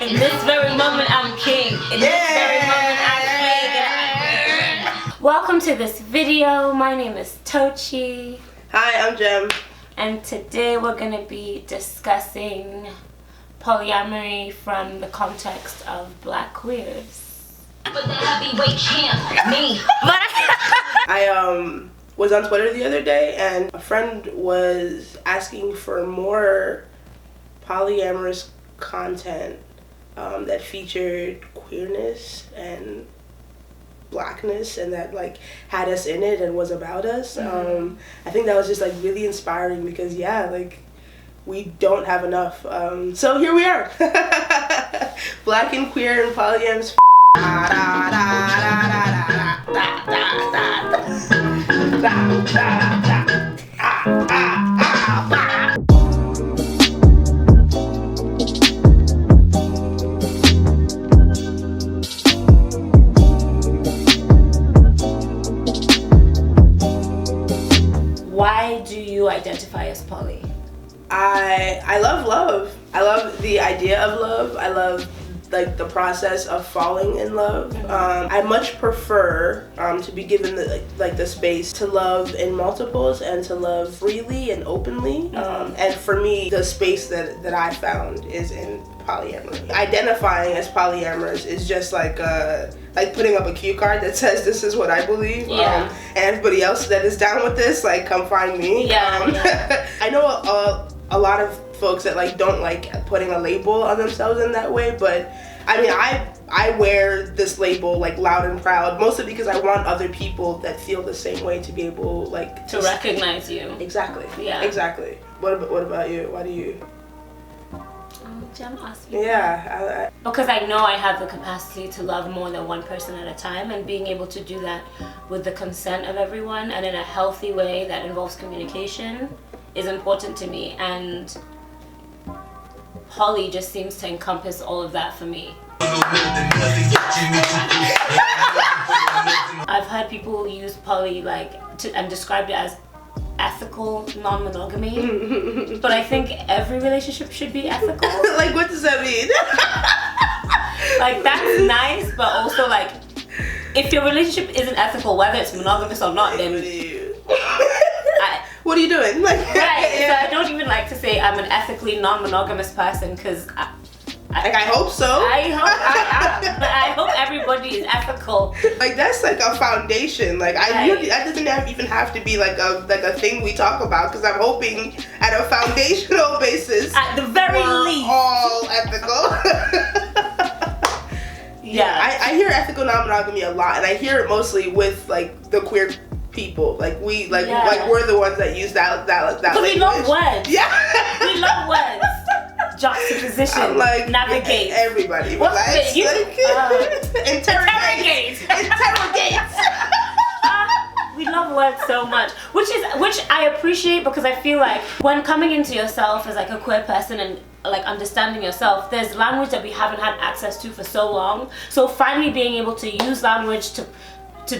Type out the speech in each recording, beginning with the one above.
In this very moment, I'm king. In this very moment, I'm king. Welcome to this video. My name is Tochi. Hi, I'm Jem. And today we're going to be discussing polyamory from the context of Black queers. But the heavyweight champ, me. I was on Twitter the other day and a friend was asking for more polyamorous content that featured queerness and Blackness and that like had us in it and was about us. I think that was just like really inspiring because like we don't have enough. So here we are. Black and queer and polyamorous. Why do you identify as poly? I love love. I love the idea of love. I love like the process of falling in love. I much prefer to be given the space to love in multiples and to love freely and openly. And for me, the space that I found is in polyamory. Identifying as polyamorous is just like putting up a cue card that says this is what I believe. And everybody else that is down with this, like, come find me. I know a lot of folks that like don't like putting a label on themselves in that way, but I mean I wear this label like loud and proud, mostly because I want other people that feel the same way to be able like to recognize you. Exactly. Yeah. Exactly. What about you? Why do you? Jem asked me. Yeah. Because I know I have the capacity to love more than one person at a time, and being able to do that with the consent of everyone and in a healthy way that involves communication is important to me, and poly just seems to encompass all of that for me. I've heard people use poly and described it as ethical non-monogamy, but I think every relationship should be ethical. Like, what does that mean? Like, that's nice, but also like, if your relationship isn't ethical, whether it's monogamous or not, then what are you doing? Like, right. So I don't even like to say I'm an ethically non-monogamous person because I hope so. I hope everybody is ethical. Like, that's like a foundation. Like, that doesn't even have to be like a thing we talk about, because I'm hoping at a foundational basis, at the very least, all ethical. I hear ethical non-monogamy a lot, and I hear it mostly with like the queer people. Like we're the ones that use that language. We love words. Yeah. We love words. Juxtaposition. I'm like, navigate. Everybody relax. Interrogate. We love words so much, which I appreciate, because I feel like when coming into yourself as like a queer person and like understanding yourself, there's language that we haven't had access to for so long. So finally being able to use language to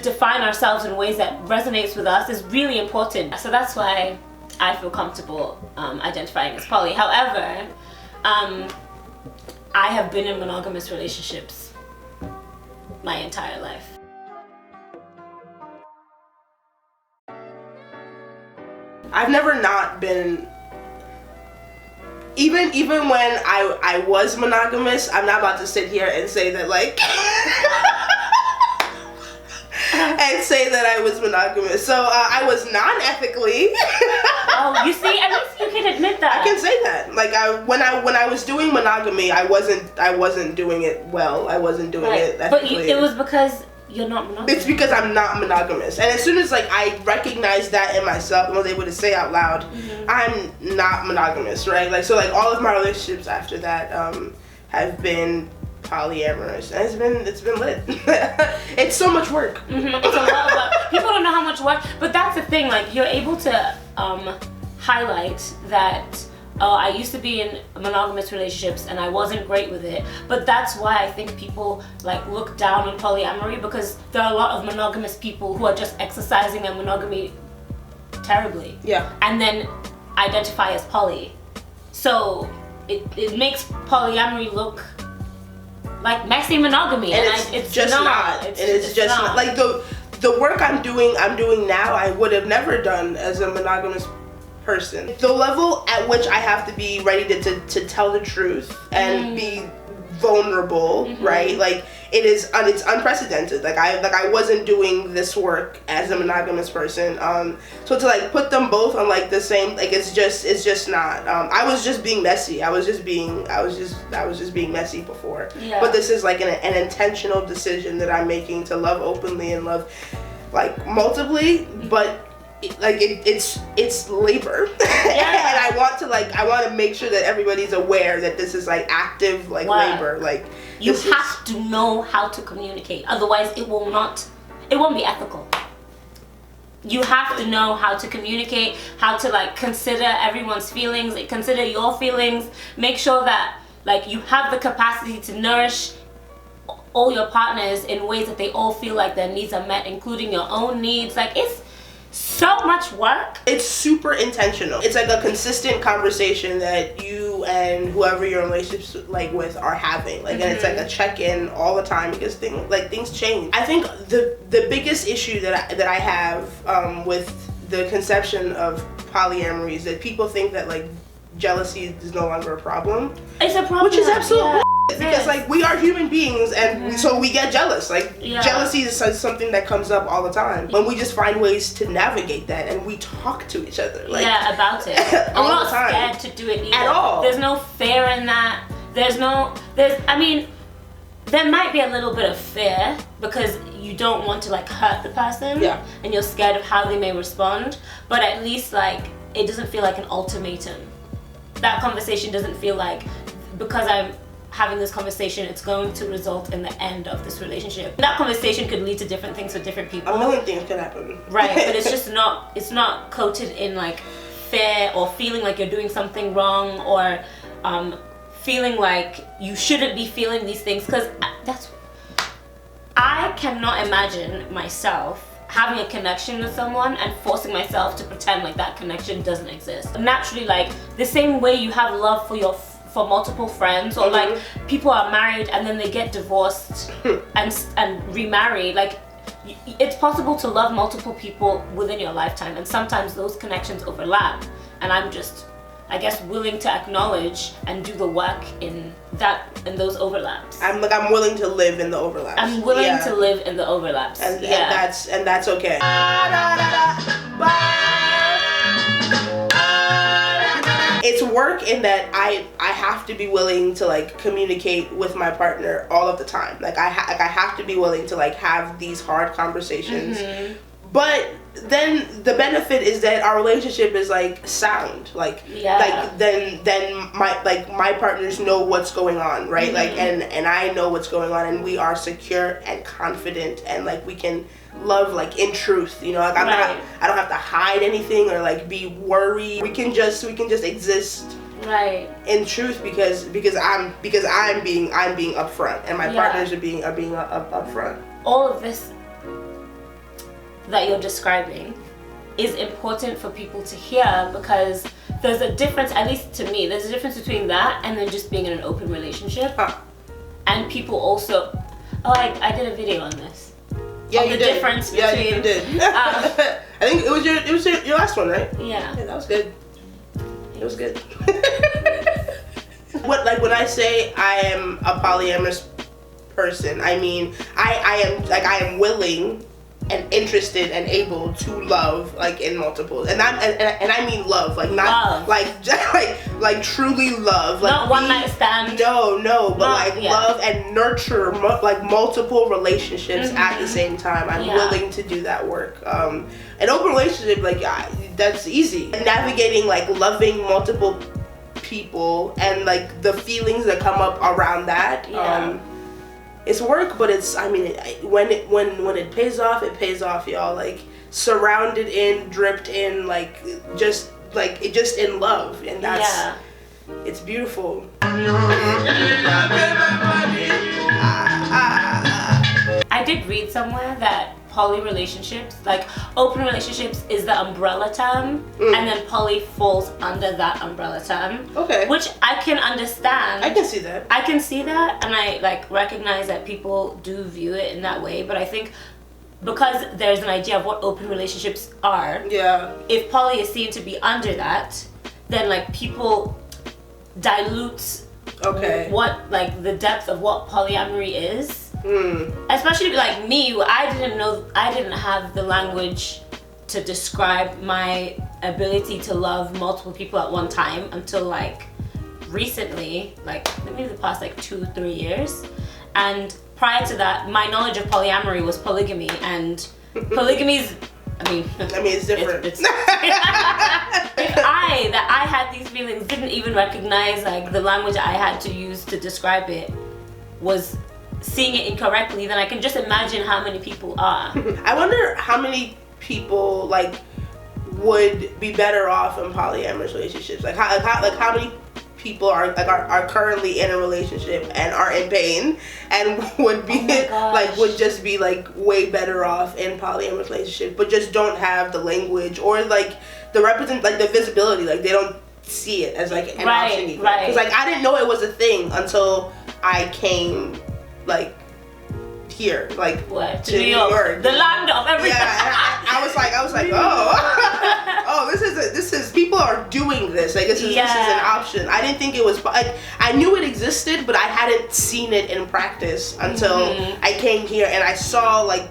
define ourselves in ways that resonates with us is really important. So that's why I feel comfortable identifying as poly. However, I have been in monogamous relationships my entire life. I've never not been, even when I was monogamous, I'm not about to sit here and say that like and say that I was monogamous. So I was non-ethically. Oh, you see, at least you can admit that. I can say that. Like when I was doing monogamy, I wasn't doing it well. I wasn't doing it ethically. But it was because you're not monogamous. It's because I'm not monogamous. And as soon as like I recognized that in myself and was able to say out loud, I'm not monogamous, right? Like, so like all of my relationships after that have been polyamorous, and it's been lit. It's so much work. It's a lot of work. People don't know how much work, but that's the thing. Like, you're able to highlight that. Oh, I used to be in monogamous relationships and I wasn't great with it. But that's why I think people like look down on polyamory, because there are a lot of monogamous people who are just exercising their monogamy terribly. Yeah. And then identify as poly. So it makes polyamory look like messy monogamy, and it's just not. It's just not. Like the work I'm doing now, I would have never done as a monogamous person. The level at which I have to be ready to tell the truth and be vulnerable, right? Like it's unprecedented. Like I wasn't doing this work as a monogamous person. So to like put them both on like the same, like it's just not. I was just being messy. I was just being messy before. Yeah. But this is like an intentional decision that I'm making to love openly and love like multiply, but it's labor. Yeah. And I want to make sure that everybody's aware that this is like active like labor. Like you have to know how to communicate, otherwise it won't be ethical. You have to know how to communicate, how to like consider everyone's feelings, like, consider your feelings, make sure that like you have the capacity to nourish all your partners in ways that they all feel like their needs are met, including your own needs. Like it's so much work. It's super intentional. It's like a consistent conversation that you and whoever you're in relationships like with are having. Like, and it's like a check-in all the time because things change. I think the biggest issue that I have with the conception of polyamory is that people think that like jealousy is no longer a problem. It's a problem, which is absolutely because like we are human beings and so we get jealous. Like jealousy is something that comes up all the time, but we just find ways to navigate that and we talk to each other like about it. And we're not scared to do it either. At all. There's no fear in that. I mean, there might be a little bit of fear because you don't want to like hurt the person and you're scared of how they may respond, but at least like it doesn't feel like an ultimatum. That conversation doesn't feel like because I'm having this conversation it's going to result in the end of this relationship. That conversation could lead to different things for different people. A million things could happen. Right, but it's not coated in like fear or feeling like you're doing something wrong or feeling like you shouldn't be feeling these things, because I cannot imagine myself having a connection with someone and forcing myself to pretend like that connection doesn't exist. Naturally, like the same way you have love for multiple friends, or like people are married and then they get divorced and remarry, like it's possible to love multiple people within your lifetime, and sometimes those connections overlap, and I'm just, I guess, willing to acknowledge and do the work in those overlaps. I'm willing to live in the overlaps. I'm willing to live in the overlaps. And that's okay. It's work in that I have to be willing to like communicate with my partner all of the time. Like I have to be willing to like have these hard conversations. But then the benefit is that our relationship is like sound. Like then my partners know what's going on, right? Like and I know what's going on, and we are secure and confident, and like we can love like in truth, you know, like I don't have to hide anything or like be worried. We can just exist in truth because I'm being upfront, and my partners are being upfront. All of this that you're describing is important for people to hear, because there's a difference, at least to me, there's a difference between that and then just being in an open relationship. And people also, I did a video on this. Yeah, you did. Difference between, you did. I think it was your last one, right? Yeah, that was good. It was good. When I say I am a polyamorous person, I mean I am willing and interested and able to love like in multiples, and I mean love, like not love. like truly love, like not one night stand. No, but love and nurture like multiple relationships at the same time. I'm willing to do that work. An open relationship, like that's easy. Navigating like loving multiple people and like the feelings that come up around that. It's work, but it's, I mean, when it pays off, y'all. Like surrounded in, dripped in, like just in love, and that's it's beautiful. I did read somewhere that poly relationships, like open relationships is the umbrella term, and then poly falls under that umbrella term. Okay. Which I can understand. I can see that. I can see that, and I like recognize that people do view it in that way, but I think because there's an idea of what open relationships are, Yeah. if poly is seen to be under that, then like people dilute what like the depth of what polyamory is. Especially like me, I didn't have the language to describe my ability to love multiple people at one time until like recently, like maybe the past like 2-3 years. And prior to that, my knowledge of polyamory was polygamy, and polygamy's I mean it's different. If I had these feelings, didn't even recognize like the language I had to use to describe it, was seeing it incorrectly, then I can just imagine how many people are. I wonder how many people like would be better off in polyamorous relationships. Like how many people are currently in a relationship and are in pain and would be like would just be like way better off in polyamorous relationship, but just don't have the language or like the visibility. Like they don't see it as like an option even. Because like I didn't know it was a thing until I came like here, like to New York, the land of everything. Yeah, I was like, oh, this is people are doing this. Like this is an option. I didn't think it was. I knew it existed, but I hadn't seen it in practice until I came here and I saw like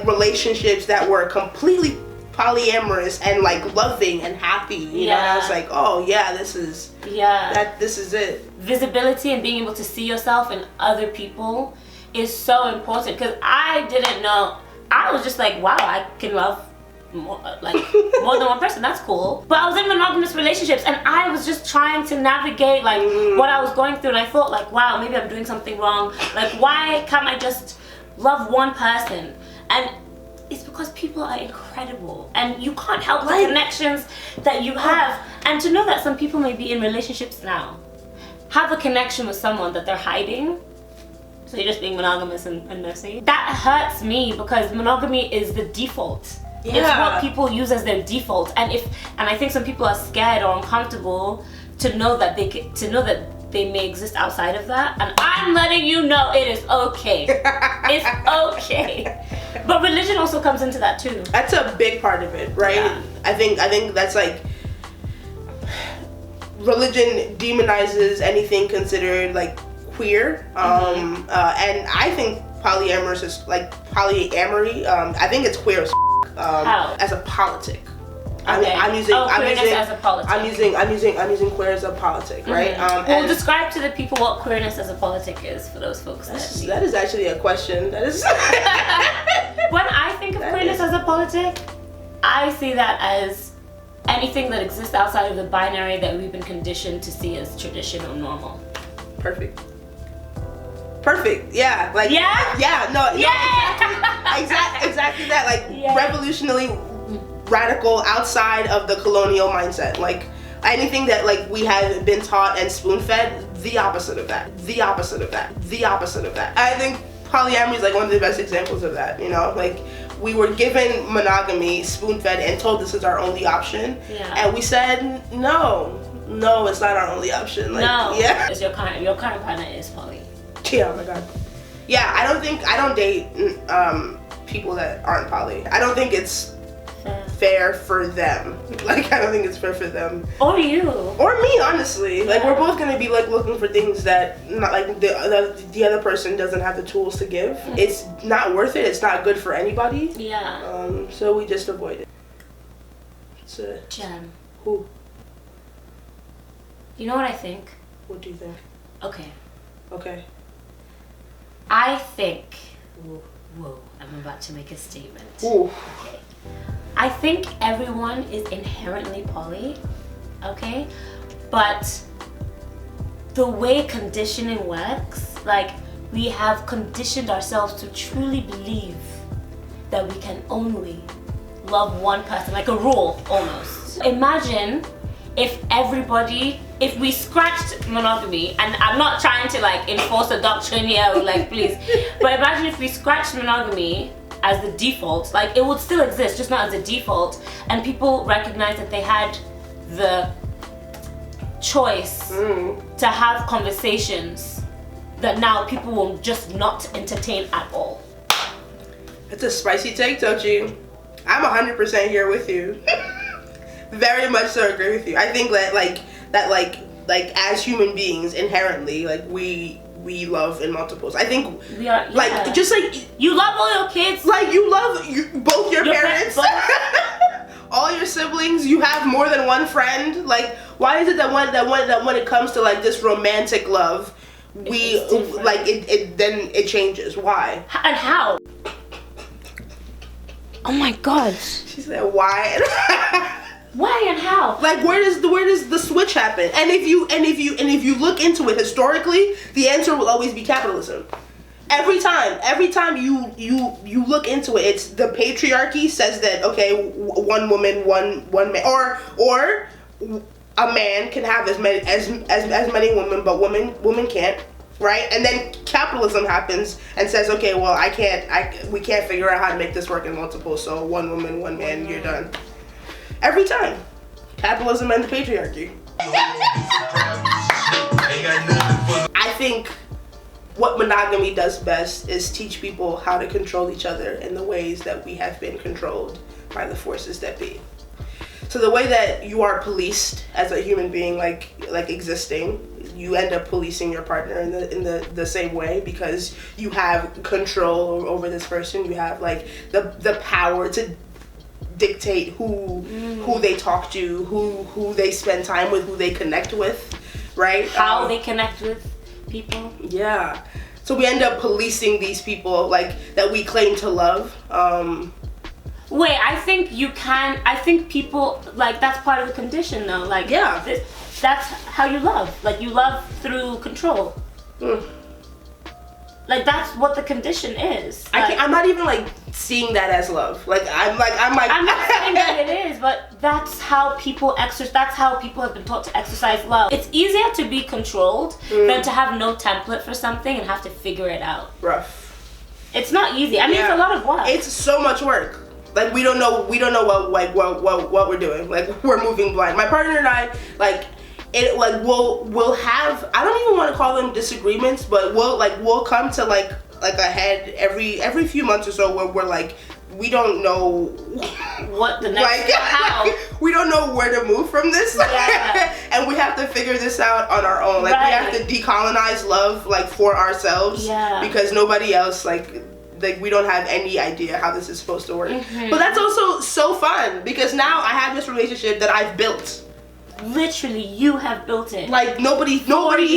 relationships that were completely polyamorous and like loving and happy. You know, and I was like, oh yeah, this is it. Visibility and being able to see yourself in other people is so important, because I didn't know. I was just like, wow, I can love more than one person. That's cool. But I was in monogamous relationships and I was just trying to navigate like what I was going through, and I thought like, wow, maybe I'm doing something wrong. Like, why can't I just love one person? And it's because people are incredible and you can't help the connections that you have. And to know that some people may be in relationships now, have a connection with someone that they're hiding, so you're just being monogamous and messy. That hurts me, because monogamy is the default. Yeah. It's what people use as their default, and I think some people are scared or uncomfortable to know that they may exist outside of that. And I'm letting you know it is okay. It's okay. But religion also comes into that too. That's a big part of it, right? Yeah. I think that's like, religion demonizes anything considered like queer, and I think polyamory is like polyamory. I think it's queer as a politic. Okay. I'm using as a politic. I'm using queer as a politic, right? Well, describe to the people what queerness as a politic is for those folks. That is actually a question. That is. When I think of queerness as a politic, I see that as anything that exists outside of the binary that we've been conditioned to see as tradition or normal. Perfect. Yeah. Like. Yeah. Yeah. No. Yeah. Exactly that. Like revolutionary, radical, outside of the colonial mindset. Like anything that like we have been taught and spoon-fed. The opposite of that. I think polyamory is like one of the best examples of that. You know, like. We were given monogamy, spoon-fed, and told this is our only option. Yeah. And we said, no, it's not our only option. Like, no. Yeah. Your current partner is poly. Yeah, oh my God. Yeah, I don't date people that aren't poly. I don't think it's fair for them. Like, I don't think it's fair for them. Or you. Or me, honestly. Like, we're both gonna be like looking for things that not like the other person doesn't have the tools to give. It's not worth it. It's not good for anybody. Yeah. So we just avoid it. It's Jen. Who? You know what I think? What do you think? Okay. I think. Whoa, I'm about to make a statement. Ooh. Okay. I think everyone is inherently poly, okay? But the way conditioning works, like we have conditioned ourselves to truly believe that we can only love one person, like a rule almost. Imagine if we scratched monogamy, and I'm not trying to like enforce a doctrine here, like please, but imagine if we scratched monogamy as the default. Like, it would still exist, just not as a default. And people recognize that they had the choice to have conversations that now people will just not entertain at all. It's a spicy take, Tochi. I'm 100% here with you. Very much so agree with you. I think that like as human beings inherently, like we love in multiples. I think We are, like just like you love all your kids. like you love both your parents. both. All your siblings, you have more than one friend. Like, why is it that when it comes to like this romantic love, we like it changes? Why? And how? Oh my god. She said why? Why and how? Like, where does the switch happen? And if you look into it historically, the answer will always be capitalism. Every time you look into it, it's the patriarchy says that, okay, one woman, one man, or a man can have as many women, but women can't, right? And then capitalism happens and says, okay, well, we can't figure out how to make this work in multiple, so one woman, one man, you're done. Every time, capitalism and the patriarchy. I think what monogamy does best is teach people how to control each other in the ways that we have been controlled by the forces that be. So the way that you are policed as a human being, like existing, you end up policing your partner in the same way, because you have control over this person. You have like the power to dictate who they talk to, who they spend time with, who they connect with, right? How they connect with people. Yeah. So we end up policing these people like that we claim to love. Wait, I think people, like, that's part of the condition though. Like, yeah, that's how you love. Like, you love through control. Like, that's what the condition is. Like, I'm not even like seeing that as love. I'm not saying that it is, but that's how people that's how people have been taught to exercise love. It's easier to be controlled than to have no template for something and have to figure it out. Rough. It's not easy. I mean, it's a lot of work. It's so much work. Like, we don't know what we're doing. Like, we're moving blind. My partner and I, we'll have, I don't even want to call them disagreements, but we'll come to like a head every few months or so where we're like, we don't know what the next how we don't know where to move from this. And we have to figure this out on our own. Like, we have to decolonize love, like, for ourselves, because nobody else like we don't have any idea how this is supposed to work. But that's also so fun, because now I have this relationship that I've built. Literally, you have built it. Like, nobody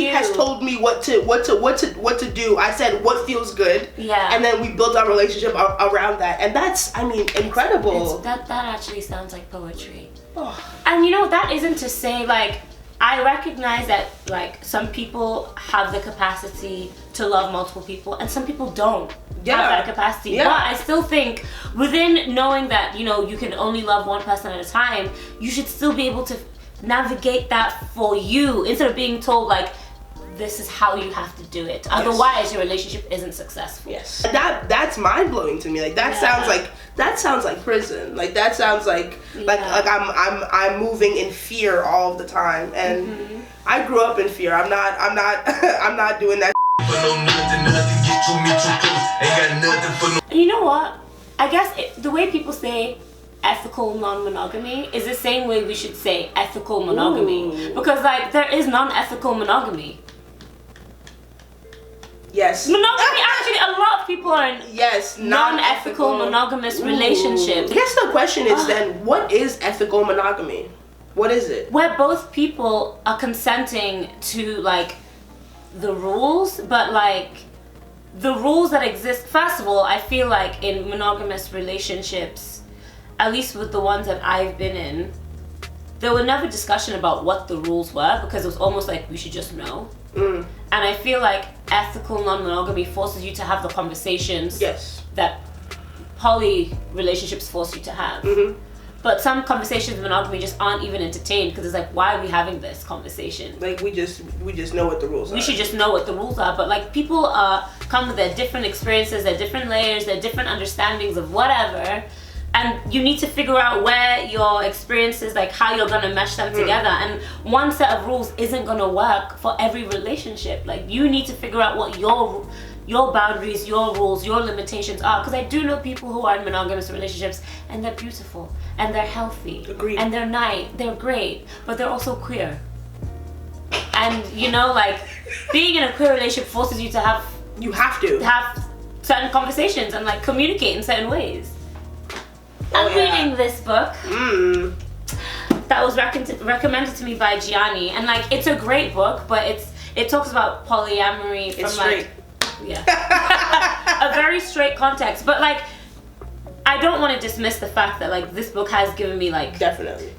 has told me what to do. I said what feels good. Yeah. And then we built our relationship around that, and that's, I mean, incredible. That actually sounds like poetry. And you know, that isn't to say, like, I recognize that, like, some people have the capacity to love multiple people and some people don't have that capacity. But I still think, within knowing that, you know, you can only love one person at a time, you should still be able to navigate that for you, instead of being told, like, this is how you have to do it. Otherwise, your relationship isn't successful. Yes. That's mind-blowing to me. Like, that sounds like prison. Like, that sounds like I'm moving in fear all of the time. And I grew up in fear. I'm not I'm not doing that. And you know what? I guess the way people say ethical non-monogamy is the same way we should say ethical monogamy. Because, like, there is non-ethical monogamy. Yes. Monogamy, actually, a lot of people are in non-ethical monogamous relationships. I guess the question is then, what is ethical monogamy? What is it? Where both people are consenting to, like, the rules, but, like, the rules that exist. First of all, I feel like in monogamous relationships, at least with the ones that I've been in, there was never discussion about what the rules were, because it was almost like we should just know. And I feel like ethical non-monogamy forces you to have the conversations that poly relationships force you to have. But some conversations in monogamy just aren't even entertained, because it's like, why are we having this conversation? Like, we just know what the rules are. We should just know what the rules are. But, like, people are come with their different experiences, their different layers, their different understandings of whatever. And you need to figure out where your experiences, like how you're gonna mesh them together. And one set of rules isn't gonna work for every relationship. Like you need to figure out what your boundaries, your rules, your limitations are. Because I do know people who are in monogamous relationships and they're beautiful and they're healthy. Agreed. And they're nice, they're great, but they're also queer. And you know, like being in a queer relationship forces you to have certain conversations and like communicate in certain ways. I'm reading this book that was recommended to me by Gianni, and like it's a great book, but it talks about polyamory from like a very straight context. But like I don't want to dismiss the fact that like this book has given me like definitely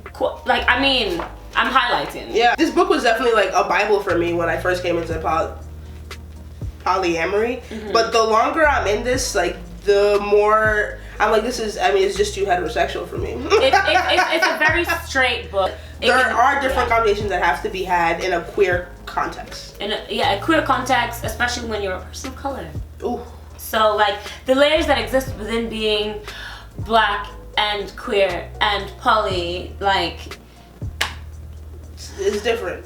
like I mean I'm highlighting. Yeah, this book was definitely like a Bible for me when I first came into polyamory. But the longer I'm in this, like the more I'm like, it's just too heterosexual for me. It's a very straight book. There are different conversations that have to be had in a queer context. In a queer context, especially when you're a person of color. Ooh. So like the layers that exist within being black and queer and poly, like it's different.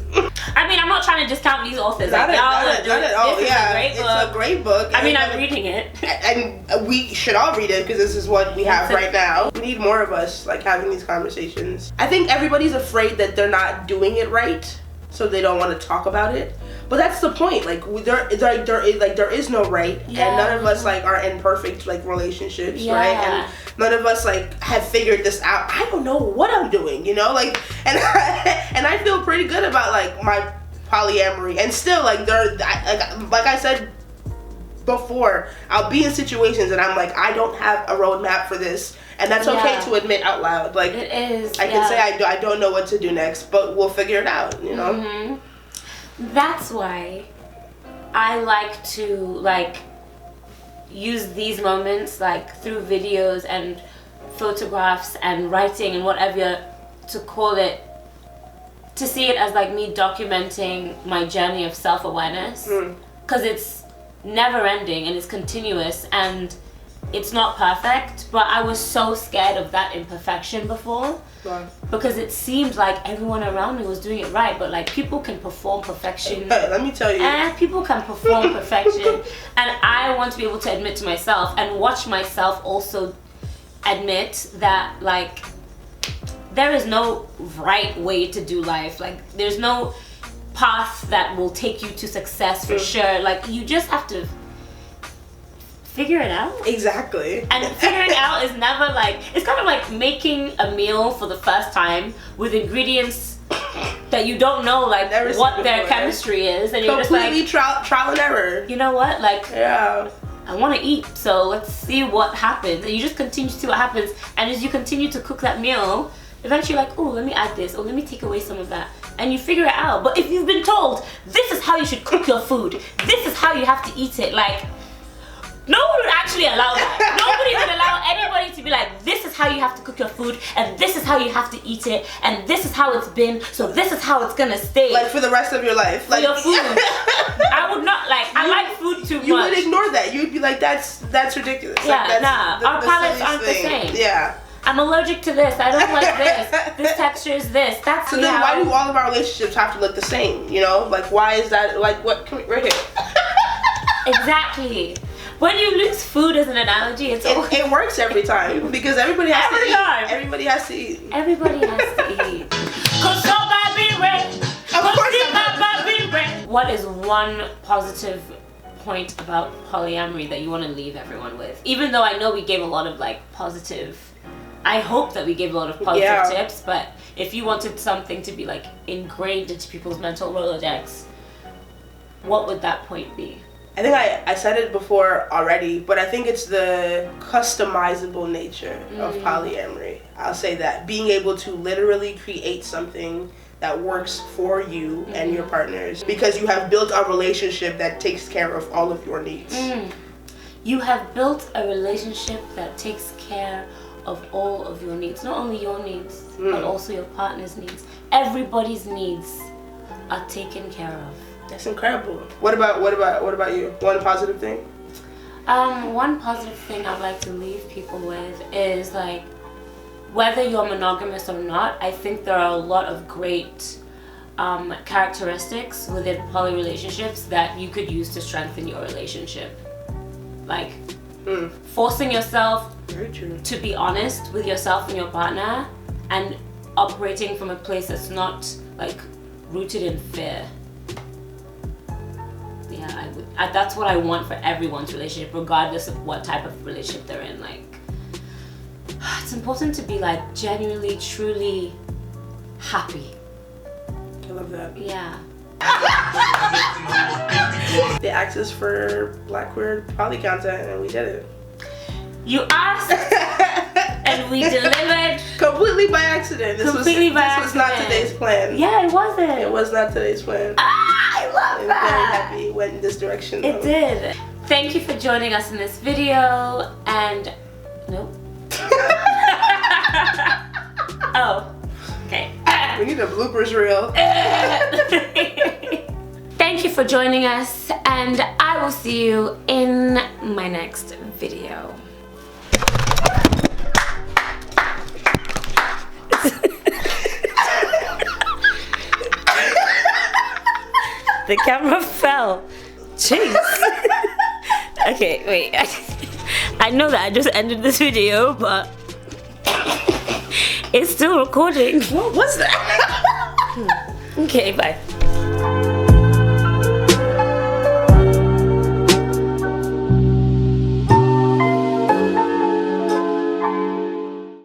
I mean, I'm not trying to discount these authors. Not like, at all. Yeah, it's a great book. I mean, I'm reading it, and we should all read it because this is what we have right now. We need more of us like having these conversations. I think everybody's afraid that they're not doing it right, so they don't want to talk about it. But that's the point. Like there is no right, and none of us like are in perfect like relationships, right? And none of us like have figured this out. I don't know what I'm doing, you know, like, and I feel pretty good about like my polyamory, and still like like I said before, I'll be in situations and I'm like, I don't have a roadmap for this, and that's okay to admit out loud. Like it is. I can say I don't know what to do next, but we'll figure it out, you know. That's why I like to like use these moments like through videos and photographs and writing and whatever to call it, to see it as like me documenting my journey of self-awareness, because it's never ending and it's continuous and it's not perfect, but I was so scared of that imperfection before. Because it seemed like everyone around me was doing it right, but like people can perform perfection. Let me tell you. And people can perform perfection, and I want to be able to admit to myself and watch myself also admit that like there is no right way to do life. Like there's no path that will take you to success for sure. Like you just have to figure it out. Exactly. And figuring out is never like, it's kind of like making a meal for the first time with ingredients that you don't know like what their chemistry is, and you're completely just like trial and error. You know what? Like I want to eat, so let's see what happens. And you just continue to see what happens, and as you continue to cook that meal, eventually you're like, oh, let me add this, or let me take away some of that, and you figure it out. But if you've been told this is how you should cook your food, this is how you have to eat it, like no one would actually allow that. Nobody would allow anybody to be like, this is how you have to cook your food, and this is how you have to eat it, and this is how it's been, so this is how it's gonna stay. Like for the rest of your life. Like your food. I would not like, I like food too much. You would ignore that. You would be like, that's ridiculous. Yeah, like, that's our palates aren't the same. Yeah. I'm allergic to this. I don't like this. This texture is this. That's so then why do all of our relationships have to look the same? You know, like why is that? Like what? Come right here. Exactly. When you use food as an analogy, it works every time because everybody has to eat. Everybody has to eat. Everybody has to eat. Cause somebody red. What is one positive point about polyamory that you want to leave everyone with? Even though I know we gave a lot of like positive, I hope that we gave a lot of positive tips, but if you wanted something to be like ingrained into people's mental Rolodex, what would that point be? I think I said it before already, but I think it's the customizable nature of polyamory. I'll say that. Being able to literally create something that works for you and your partners because you have built a relationship that takes care of all of your needs. You have built a relationship that takes care of all of your needs. Not only your needs, but also your partner's needs. Everybody's needs are taken care of. That's incredible. What about you? One positive thing? One positive thing I'd like to leave people with is like, whether you're monogamous or not, I think there are a lot of great characteristics within poly relationships that you could use to strengthen your relationship. Like forcing yourself to be honest with yourself and your partner, and operating from a place that's not like rooted in fear. Yeah, that's what I want for everyone's relationship, regardless of what type of relationship they're in. Like, it's important to be like genuinely, truly happy. I love that. Yeah. They asked us for Black queer poly content, and we did it. You asked, and we delivered. Completely by accident. This was not accident. today's plan. Yeah, it wasn't. It was not today's plan. I love I'm that. very happy it went in this direction. It did. Thank you for joining us in this video, and nope. Oh, okay. We need a bloopers reel. Thank you for joining us, and I will see you in my next video. The camera fell. Jeez. Okay, wait. I know that I just ended this video, but it's still recording. What was that? Okay, bye.